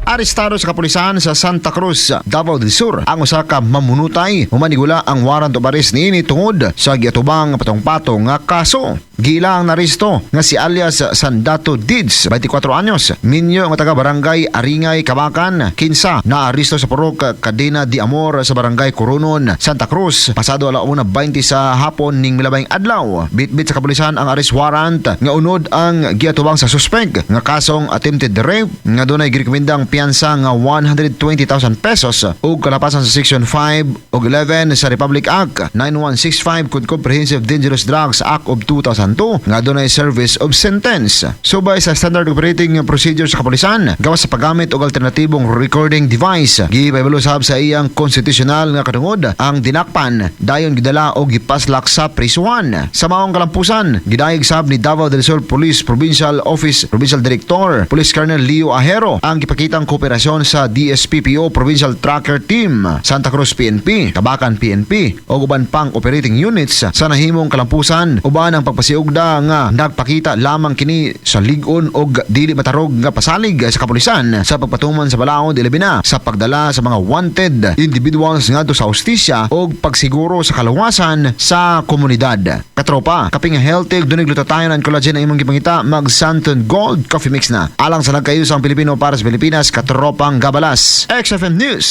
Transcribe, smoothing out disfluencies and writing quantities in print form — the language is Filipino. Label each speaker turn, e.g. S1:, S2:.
S1: Arestado sa kapulisan sa Santa Cruz, Davao del Sur ang usa ka mamunutay. Humanigula ang warrant of arrest niini tungod sa giatubang patong-patong nga kaso. Gila ang naristo nga si alias Sandato Dids, 24 anyos, minyo nga taga barangay Aringay, Kabakan, kinsa naaristo sa purok Cadena de Amor sa barangay Corunon, Santa Cruz pasado 1:20 sa hapon ning milabayng adlaw. Bitbit sa kapulisan ang arrest warrant nga unod ang giatubang sa suspect nga kasong attempted rape nga dunay girekomendang piyansa nga 120,000 pesos ug kalapasan sa Section 5 ug 11 sa Republic Act 9165 kung Comprehensive Dangerous Drugs Act of 2002 nga dunay service of sentence. Subay sa standard operating procedure sa kapulisan, gawas sa paggamit og alternatibong recording device, gipahibalusab sa iyang konstitusyonal nga katungod ang dinakpan dayon gidala og gipaslak sa prisuhan. Sa maong kalampusan, gidayeg sab ni Davao del Sur Police Provincial Office Provincial Director Police Colonel Leo Ahero ang gipakitang kooperasyon sa DSPPO Provincial Tracker Team, Santa Cruz PNP, Kabakan PNP o uban pang operating units sa nahimong kalampusan uban ang pagpasiugda nga nagpakita lamang kini sa ligon og dili matarog nga pasalig sa kapulisan sa pagpatuman sa balaod ilabi na sa pagdala sa mga wanted individuals ngadto sa hustisya og pagsiguro sa kaluwasan sa komunidad. Katropa, kaping healthy dunay glutathione and collagen na imong gipangita mag Santon Gold Coffee Mix na. Alang sa nagkayusang Pilipino para sa Pilipinas, katropang gabalas. XFM News.